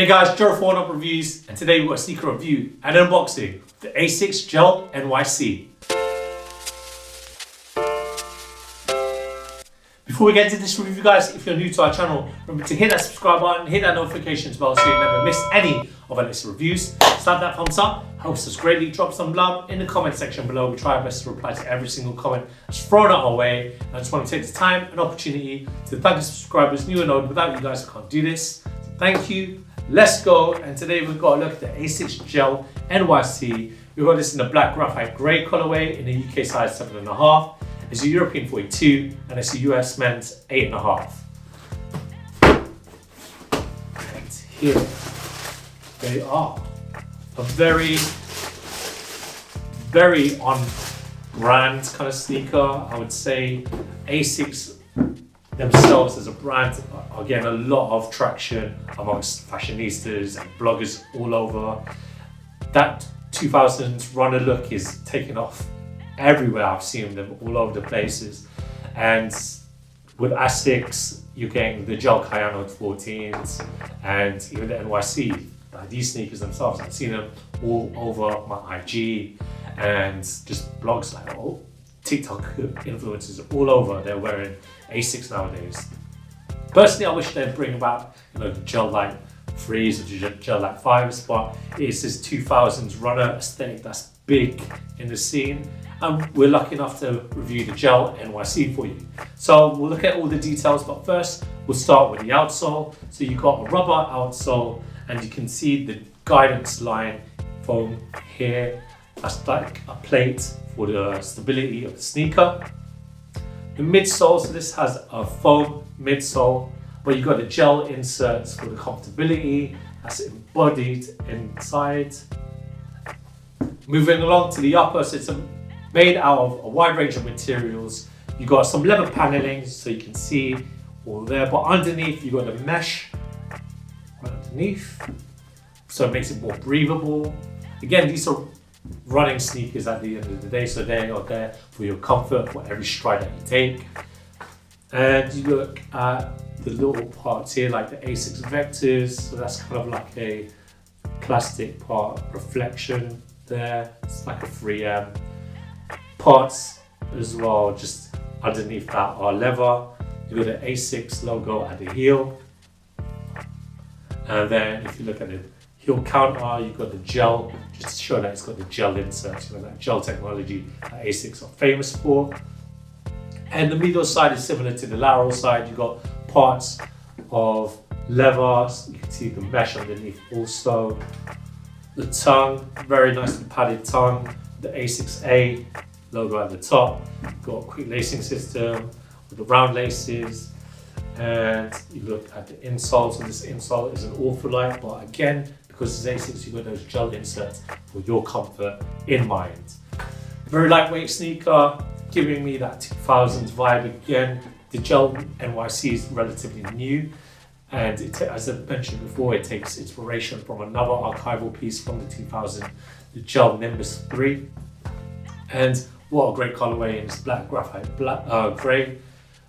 Hey guys, Gerald for Oneupreviewz, and today we've got a sneaker review and unboxing of the ASICS GEL-NYC. Before we get into this review guys, if you're new to our channel, remember to hit that subscribe button, hit that notifications bell so you never miss any of our latest reviews. Slap that thumbs up, helps us greatly. Drop some love in the comment section below. We try our best to reply to every single comment that's thrown out our way. And I just want to take this time and opportunity to thank the subscribers, new and old. Without you guys, I can't do this. So thank you. Let's go. And today we've got a look at the ASICS GEL-NYC. We've got this in the black graphite grey colorway in the UK size 7.5. It's a European 42 and it's a US men's 8.5. And here they are. A very on brand kind of sneaker. I would say ASICS themselves as a brand are getting a lot of traction amongst fashionistas and bloggers all over. That 2000s runner look is taking off everywhere. I've seen them all over the places. And with ASICS, you're getting the Gel Cayano 14s and even the NYC. These sneakers themselves, I've seen them all over my IG and just blogs like TikTok influencers all over. They're wearing ASICS nowadays. Personally, I wish they'd bring about the gel-like 3s or gel-like 5s, but it's this 2000s runner aesthetic that's big in the scene. And we're lucky enough to review the GEL-NYC for you. So we'll look at all the details, but first we'll start with the outsole. So you've got a rubber outsole and you can see the guidance line from here. That's like a plate for the stability of the sneaker. The midsole, so this has a foam midsole, but you've got the gel inserts for the comfortability that's embodied inside. Moving along to the upper, so it's made out of a wide range of materials. You've got some leather paneling so you can see all there, but underneath you've got the mesh right underneath, so it makes it more breathable. Again, these are running sneakers at the end of the day, so they are there for your comfort for every stride that you take. And you look at the little parts here, like the ASICS vectors, so that's kind of like a plastic part reflection there. It's like a 3M. Parts as well, just underneath that are leather. You've got the ASICS logo at the heel. And then if you look at the heel counter, you've got the gel, just to show that it's got the gel inserts, that gel technology that ASICS are famous for. And the middle side is similar to the lateral side. You've got parts of leather, so you can see the mesh underneath also. The tongue, very nicely padded tongue, the ASICS A logo at the top. You've got a quick lacing system with the round laces. And you look at the insole, so this insole is an ultralight, but again, because it's ASICS, you've got those gel inserts for your comfort in mind. Very lightweight sneaker, giving me that 2000s vibe again. The GEL-NYC is relatively new, and as I mentioned before, it takes inspiration from another archival piece from the 2000, the Gel Nimbus 3. And what a great colorway in this black graphite grey.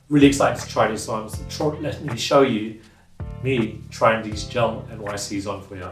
Really excited to try this on. So let me show you me trying these GEL-NYCs on for you.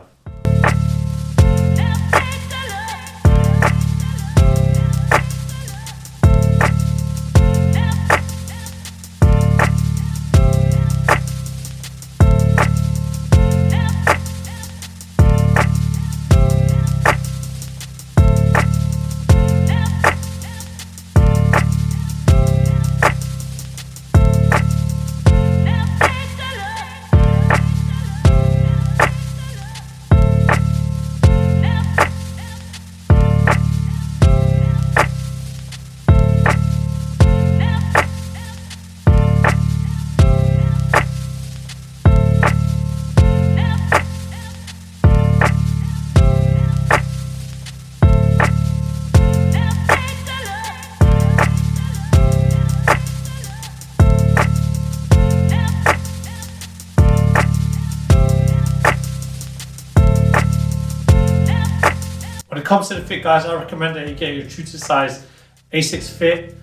When it comes to the fit guys, I recommend that you get your true to size ASICS fit.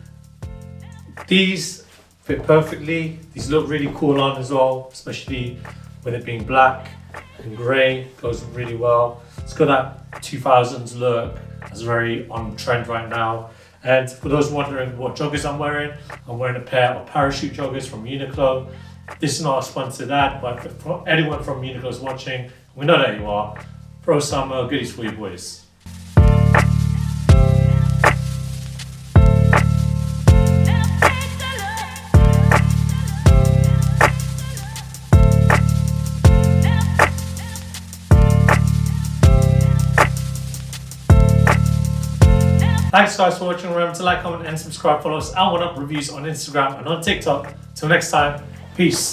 These fit perfectly. These look really cool on as well, especially with it being black. in grey, goes really well. It's got that 2000s look, that's very on trend right now. And for those wondering what joggers I'm wearing a pair of parachute joggers from Uniqlo. This is not a sponsored ad, but if anyone from Uniqlo is watching, we know that you are. Throw some goodies for you boys. Thanks guys for watching. Remember to like, comment and subscribe. Follow us at Oneupreviewz on Instagram and on TikTok. Till next time, peace.